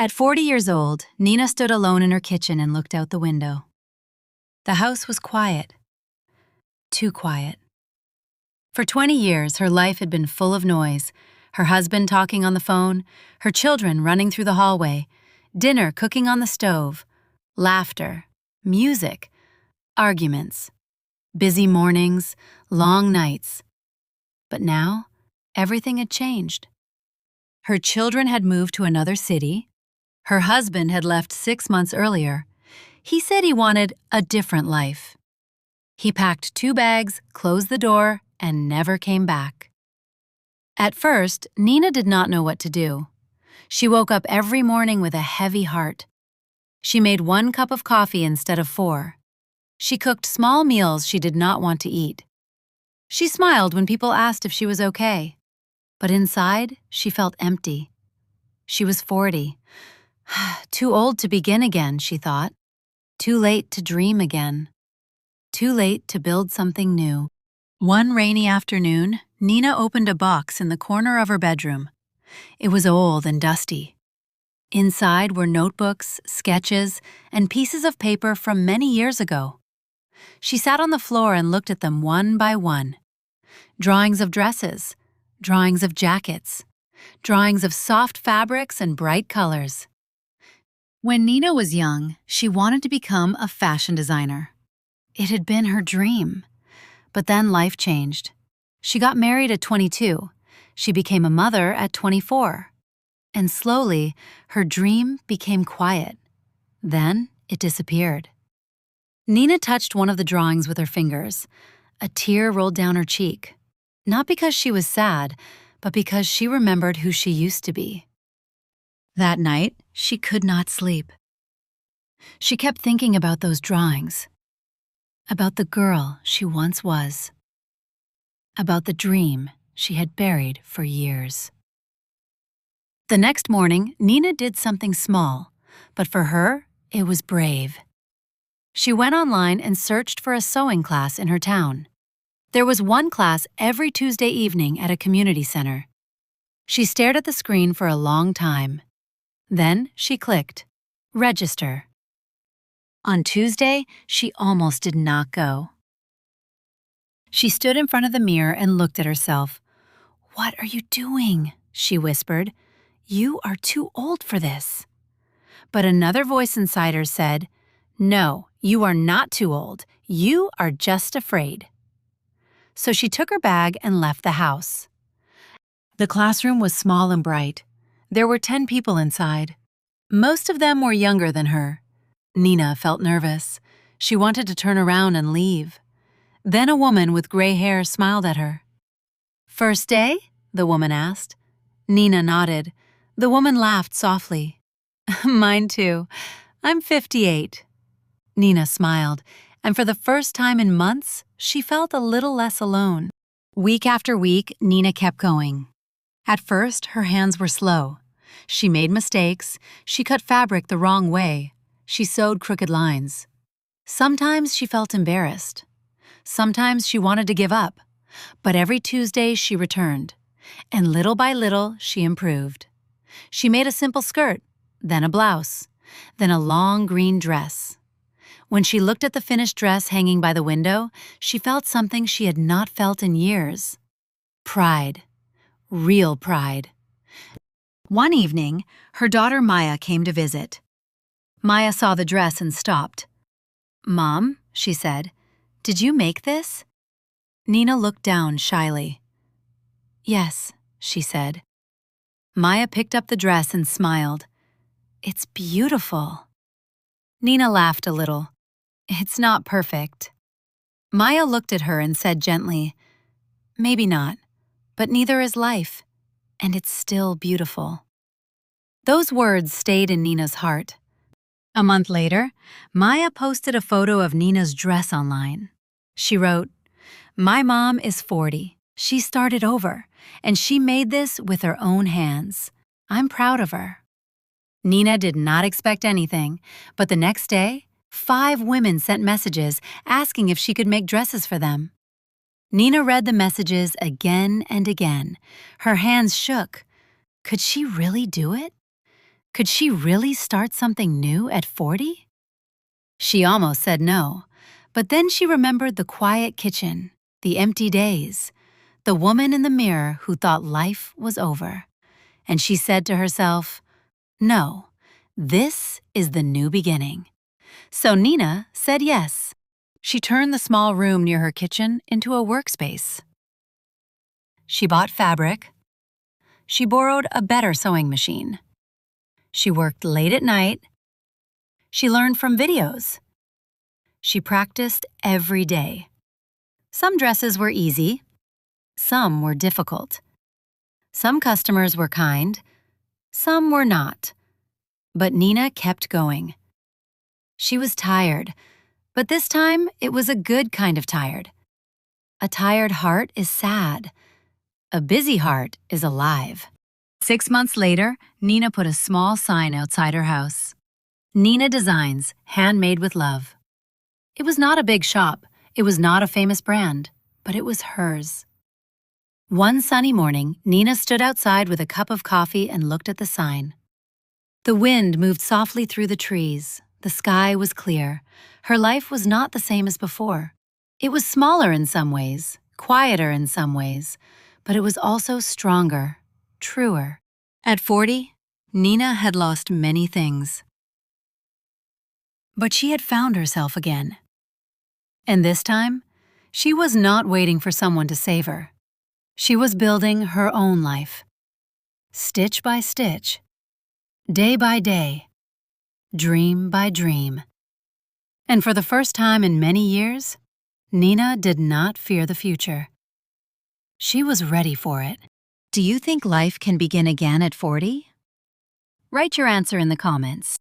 At 40 years old, Nina stood alone in her kitchen and looked out the window. The house was quiet. Too quiet. For 20 years, her life had been full of noise. Her husband talking on the phone, her children running through the hallway, dinner cooking on the stove, laughter, music, arguments, busy mornings, long nights. But now, everything had changed. Her children had moved to another city. Her husband had left 6 months earlier. He said he wanted a different life. He packed 2 bags, closed the door, and never came back. At first, Nina did not know what to do. She woke up every morning with a heavy heart. She made 1 cup of coffee instead of 4. She cooked small meals she did not want to eat. She smiled when people asked if she was okay. But inside, she felt empty. She was 40. Too old to begin again, she thought. Too late to dream again. Too late to build something new. One rainy afternoon, Nina opened a box in the corner of her bedroom. It was old and dusty. Inside were notebooks, sketches, and pieces of paper from many years ago. She sat on the floor and looked at them one by one. Drawings of dresses, drawings of jackets, drawings of soft fabrics and bright colors. When Nina was young, she wanted to become a fashion designer. It had been her dream. But then life changed. She got married at 22. She became a mother at 24. And slowly, her dream became quiet. Then it disappeared. Nina touched one of the drawings with her fingers. A tear rolled down her cheek. Not because she was sad, but because she remembered who she used to be. That night, she could not sleep. She kept thinking about those drawings. About the girl she once was. About the dream she had buried for years. The next morning, Nina did something small, but for her, it was brave. She went online and searched for a sewing class in her town. There was one class every Tuesday evening at a community center. She stared at the screen for a long time. Then she clicked, Register. On Tuesday, she almost did not go. She stood in front of the mirror and looked at herself. "What are you doing?" she whispered. "You are too old for this." But another voice inside her said, "No, you are not too old. You are just afraid." So she took her bag and left the house. The classroom was small and bright. There were 10 people inside. Most of them were younger than her. Nina felt nervous. She wanted to turn around and leave. Then a woman with gray hair smiled at her. "First day?" the woman asked. Nina nodded. The woman laughed softly. "Mine too. I'm 58. Nina smiled, and for the first time in months, she felt a little less alone. Week after week, Nina kept going. At first, her hands were slow. She made mistakes. She cut fabric the wrong way. She sewed crooked lines. Sometimes she felt embarrassed. Sometimes she wanted to give up. But every Tuesday she returned. And little by little, she improved. She made a simple skirt, then a blouse, then a long green dress. When she looked at the finished dress hanging by the window, she felt something she had not felt in years. Pride. Real pride. One evening, her daughter Maya came to visit. Maya saw the dress and stopped. "Mom," she said, "did you make this?" Nina looked down shyly. "Yes," she said. Maya picked up the dress and smiled. "It's beautiful." Nina laughed a little. "It's not perfect." Maya looked at her and said gently, "Maybe not, but neither is life, and it's still beautiful." Those words stayed in Nina's heart. A month later, Maya posted a photo of Nina's dress online. She wrote, "My mom is 40. She started over, and she made this with her own hands. I'm proud of her." Nina did not expect anything, but the next day, 5 women sent messages asking if she could make dresses for them. Nina read the messages again and again. Her hands shook. Could she really do it? Could she really start something new at 40? She almost said no, but then she remembered the quiet kitchen, the empty days, the woman in the mirror who thought life was over. And she said to herself, "No, this is the new beginning." So Nina said yes. She turned the small room near her kitchen into a workspace. She bought fabric. She borrowed a better sewing machine. She worked late at night. She learned from videos. She practiced every day. Some dresses were easy. Some were difficult. Some customers were kind. Some were not. But Nina kept going. She was tired, but this time it was a good kind of tired. A tired heart is sad. A busy heart is alive. 6 months later, Nina put a small sign outside her house. Nina Designs, handmade with love. It was not a big shop. It was not a famous brand, but it was hers. One sunny morning, Nina stood outside with a cup of coffee and looked at the sign. The wind moved softly through the trees. The sky was clear. Her life was not the same as before. It was smaller in some ways, quieter in some ways, but it was also stronger, truer. At 40, Nina had lost many things. But she had found herself again. And this time, she was not waiting for someone to save her. She was building her own life. Stitch by stitch, day by day, dream by dream. And for the first time in many years, Nina did not fear the future. She was ready for it. Do you think life can begin again at 40? Write your answer in the comments.